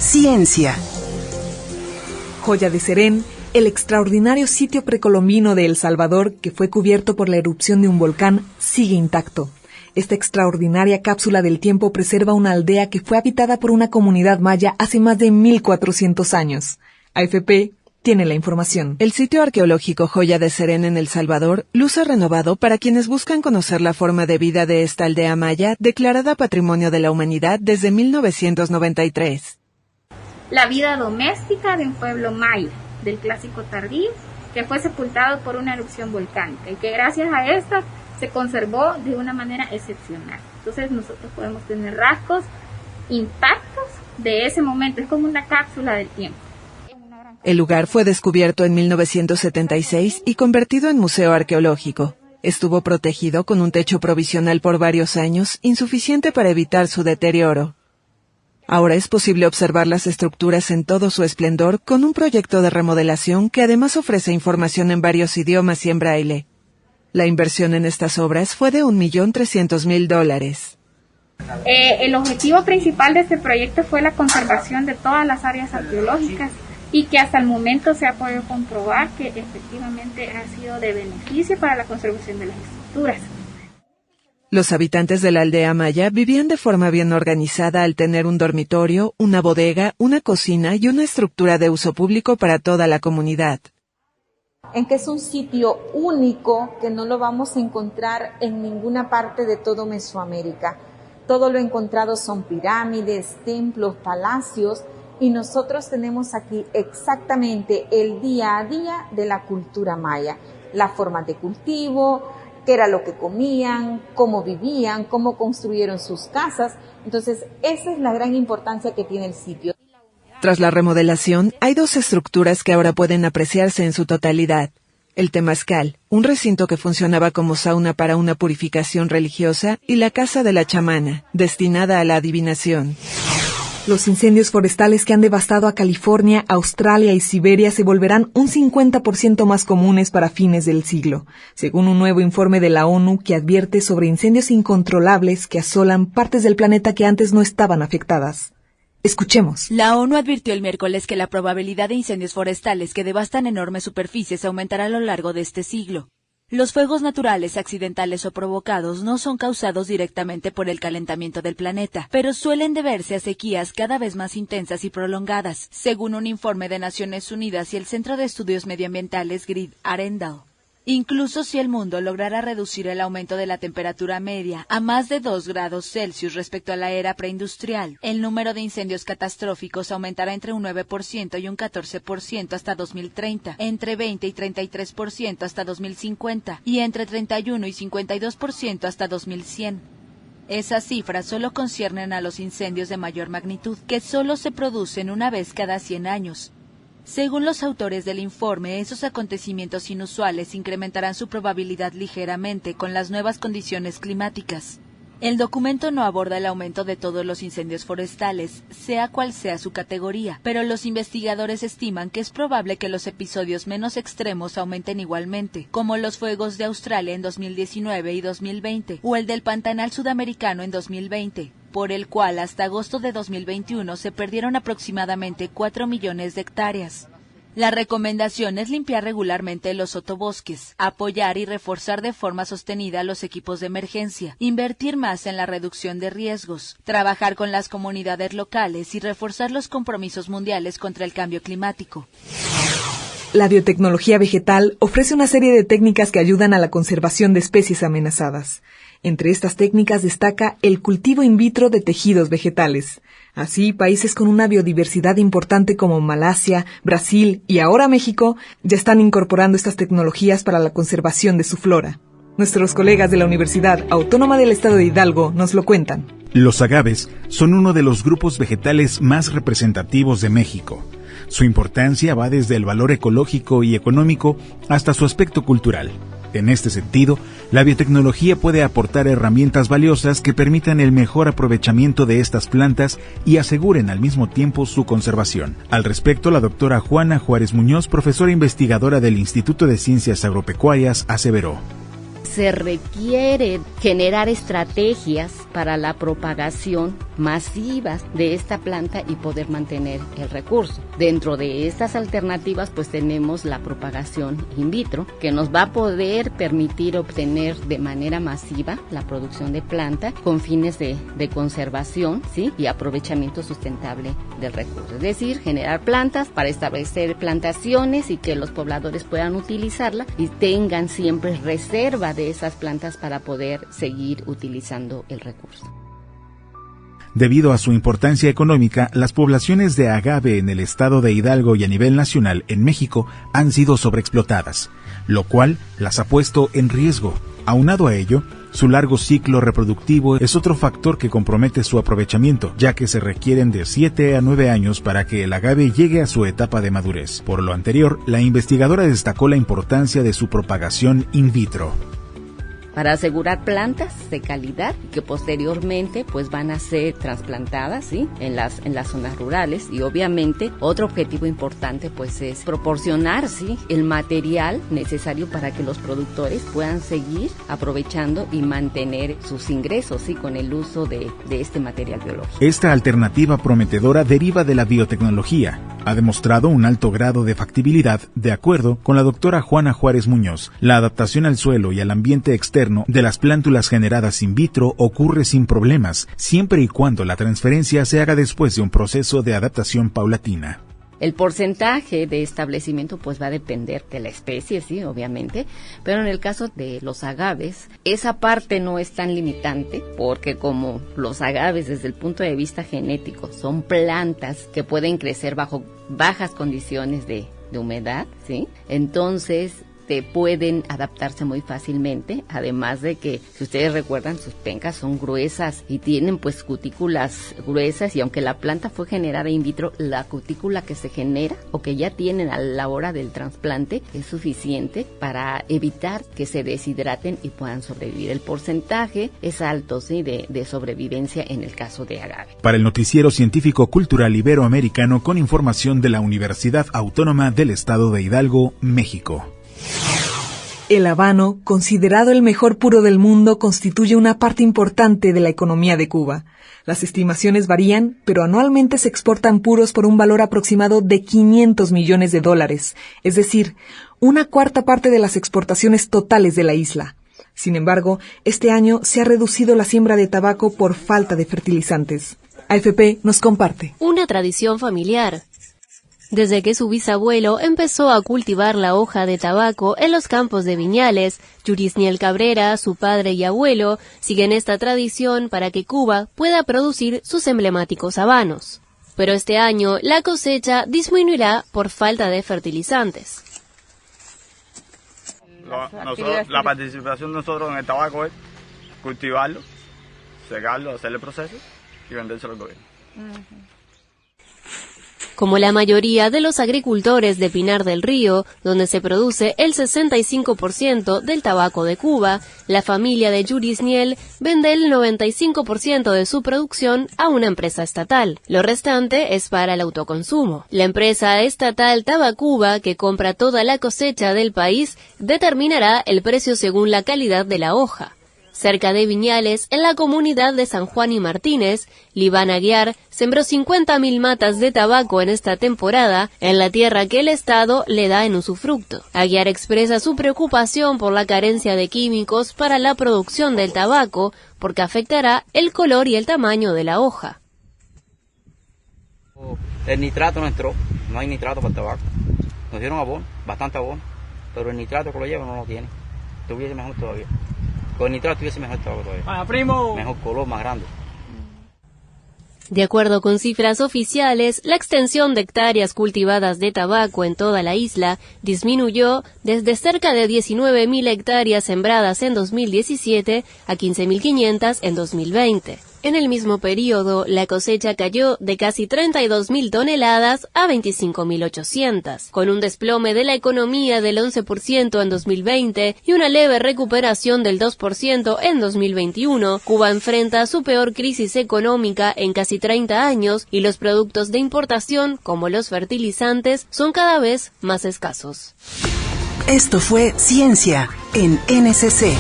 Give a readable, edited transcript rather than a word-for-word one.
Ciencia. Joya de Serén, el extraordinario sitio precolombino de El Salvador, que fue cubierto por la erupción de un volcán, sigue intacto. Esta extraordinaria cápsula del tiempo preserva una aldea que fue habitada por una comunidad maya hace más de 1400 años. AFP tiene la información. El sitio arqueológico Joya de Serén en El Salvador luce renovado para quienes buscan conocer la forma de vida de esta aldea maya, declarada Patrimonio de la Humanidad desde 1993. La vida doméstica de un pueblo maya, del Clásico Tardío, que fue sepultado por una erupción volcánica y que gracias a esta se conservó de una manera excepcional. Entonces nosotros podemos tener rasgos intactos de ese momento, es como una cápsula del tiempo. El lugar fue descubierto en 1976 y convertido en museo arqueológico. Estuvo protegido con un techo provisional por varios años, insuficiente para evitar su deterioro. Ahora es posible observar las estructuras en todo su esplendor con un proyecto de remodelación que además ofrece información en varios idiomas y en braille. La inversión en estas obras fue de $1.300.000. El objetivo principal de este proyecto fue la conservación de todas las áreas arqueológicas y que hasta el momento se ha podido comprobar que efectivamente ha sido de beneficio para la conservación de las estructuras. Los habitantes de la aldea maya vivían de forma bien organizada al tener un dormitorio, una bodega, una cocina y una estructura de uso público para toda la comunidad. En que es un sitio único que no lo vamos a encontrar en ninguna parte de todo Mesoamérica. Todo lo encontrado son pirámides, templos, palacios, y nosotros tenemos aquí exactamente el día a día de la cultura maya, la forma de cultivo, qué era lo que comían, cómo vivían, cómo construyeron sus casas. Entonces, esa es la gran importancia que tiene el sitio. Tras la remodelación, hay dos estructuras que ahora pueden apreciarse en su totalidad. El temazcal, un recinto que funcionaba como sauna para una purificación religiosa, y la casa de la chamana, destinada a la adivinación. Los incendios forestales que han devastado a California, Australia y Siberia se volverán un 50% más comunes para fines del siglo, según un nuevo informe de la ONU que advierte sobre incendios incontrolables que asolan partes del planeta que antes no estaban afectadas. Escuchemos. La ONU advirtió el miércoles que la probabilidad de incendios forestales que devastan enormes superficies aumentará a lo largo de este siglo. Los fuegos naturales, accidentales o provocados no son causados directamente por el calentamiento del planeta, pero suelen deberse a sequías cada vez más intensas y prolongadas, según un informe de Naciones Unidas y el Centro de Estudios Medioambientales Grid Arendal. Incluso si el mundo lograra reducir el aumento de la temperatura media a más de 2 grados Celsius respecto a la era preindustrial, el número de incendios catastróficos aumentará entre un 9% y un 14% hasta 2030, entre 20 y 33% hasta 2050 y entre 31 y 52% hasta 2100. Esas cifras solo conciernen a los incendios de mayor magnitud, que solo se producen una vez cada 100 años. Según los autores del informe, esos acontecimientos inusuales incrementarán su probabilidad ligeramente con las nuevas condiciones climáticas. El documento no aborda el aumento de todos los incendios forestales, sea cual sea su categoría, pero los investigadores estiman que es probable que los episodios menos extremos aumenten igualmente, como los fuegos de Australia en 2019 y 2020, o el del Pantanal sudamericano en 2020. Por el cual hasta agosto de 2021 se perdieron aproximadamente 4 millones de hectáreas. La recomendación es limpiar regularmente los sotobosques, apoyar y reforzar de forma sostenida los equipos de emergencia, invertir más en la reducción de riesgos, trabajar con las comunidades locales y reforzar los compromisos mundiales contra el cambio climático. La biotecnología vegetal ofrece una serie de técnicas que ayudan a la conservación de especies amenazadas. Entre estas técnicas destaca el cultivo in vitro de tejidos vegetales. Así, países con una biodiversidad importante como Malasia, Brasil y ahora México ya están incorporando estas tecnologías para la conservación de su flora. Nuestros colegas de la Universidad Autónoma del Estado de Hidalgo nos lo cuentan. Los agaves son uno de los grupos vegetales más representativos de México. Su importancia va desde el valor ecológico y económico hasta su aspecto cultural. En este sentido, la biotecnología puede aportar herramientas valiosas que permitan el mejor aprovechamiento de estas plantas y aseguren al mismo tiempo su conservación. Al respecto, la doctora Juana Juárez Muñoz, profesora investigadora del Instituto de Ciencias Agropecuarias, aseveró: se requiere generar estrategias para la propagación masiva de esta planta y poder mantener el recurso. Dentro de estas alternativas pues tenemos la propagación in vitro, que nos va a poder permitir obtener de manera masiva la producción de planta con fines de conservación, ¿sí? Y aprovechamiento sustentable del recurso. Es decir, generar plantas para establecer plantaciones y que los pobladores puedan utilizarla y tengan siempre reserva de esas plantas para poder seguir utilizando el recurso. Debido a su importancia económica, las poblaciones de agave en el estado de Hidalgo y a nivel nacional en México han sido sobreexplotadas, lo cual las ha puesto en riesgo. Aunado a ello, su largo ciclo reproductivo es otro factor que compromete su aprovechamiento, ya que se requieren de 7 a 9 años para que el agave llegue a su etapa de madurez. Por lo anterior, la investigadora destacó la importancia de su propagación in vitro, para asegurar plantas de calidad que posteriormente pues van a ser trasplantadas, ¿sí? en las zonas rurales. Y obviamente otro objetivo importante pues es proporcionar, ¿sí? el material necesario para que los productores puedan seguir aprovechando y mantener sus ingresos, ¿sí? con el uso de este material biológico. Esta alternativa prometedora deriva de la biotecnología. Ha demostrado un alto grado de factibilidad, de acuerdo con la doctora Juana Juárez Muñoz. La adaptación al suelo y al ambiente externo de las plántulas generadas in vitro ocurre sin problemas, siempre y cuando la transferencia se haga después de un proceso de adaptación paulatina. El porcentaje de establecimiento pues va a depender de la especie, sí, obviamente, pero en el caso de los agaves, esa parte no es tan limitante, porque como los agaves desde el punto de vista genético son plantas que pueden crecer bajo bajas condiciones de humedad, ¿sí? Entonces pueden adaptarse muy fácilmente, además de que, si ustedes recuerdan, sus pencas son gruesas y tienen pues cutículas gruesas, y aunque la planta fue generada in vitro, la cutícula que se genera o que ya tienen a la hora del trasplante es suficiente para evitar que se deshidraten y puedan sobrevivir. El porcentaje es alto, ¿sí? de sobrevivencia en el caso de agave. Para el Noticiero Científico Cultural Iberoamericano, con información de la Universidad Autónoma del Estado de Hidalgo, México. El habano, considerado el mejor puro del mundo, constituye una parte importante de la economía de Cuba. Las estimaciones varían, pero anualmente se exportan puros por un valor aproximado de $500 millones, es decir, 1/4 parte de las exportaciones totales de la isla. Sin embargo, este año se ha reducido la siembra de tabaco por falta de fertilizantes. AFP nos comparte. Una tradición familiar. Desde que su bisabuelo empezó a cultivar la hoja de tabaco en los campos de Viñales, Yurisniel Cabrera, su padre y abuelo, siguen esta tradición para que Cuba pueda producir sus emblemáticos habanos. Pero este año la cosecha disminuirá por falta de fertilizantes. La participación de nosotros en el tabaco es cultivarlo, secarlo, hacer el proceso y vendérselo al gobierno. Como la mayoría de los agricultores de Pinar del Río, donde se produce el 65% del tabaco de Cuba, la familia de Yurisniel vende el 95% de su producción a una empresa estatal. Lo restante es para el autoconsumo. La empresa estatal Tabacuba, que compra toda la cosecha del país, determinará el precio según la calidad de la hoja. Cerca de Viñales, en la comunidad de San Juan y Martínez, Libán Aguiar sembró 50.000 matas de tabaco en esta temporada en la tierra que el Estado le da en usufructo. Aguiar expresa su preocupación por la carencia de químicos para la producción del tabaco, porque afectará el color y el tamaño de la hoja. El nitrato no entró, no hay nitrato para el tabaco. Nos dieron abono, bastante abono, pero el nitrato que lo lleva no lo tiene. Tuviese mejor todavía. Con el nitrato tuviese mejor tabaco todavía. Mejor color, más grande. De acuerdo con cifras oficiales, la extensión de hectáreas cultivadas de tabaco en toda la isla disminuyó desde cerca de 19.000 hectáreas sembradas en 2017 a 15.500 en 2020. En el mismo periodo, la cosecha cayó de casi 32.000 toneladas a 25.800, con un desplome de la economía del 11% en 2020 y una leve recuperación del 2% en 2021. Cuba enfrenta su peor crisis económica en casi 30 años y los productos de importación, como los fertilizantes, son cada vez más escasos. Esto fue Ciencia en NSC.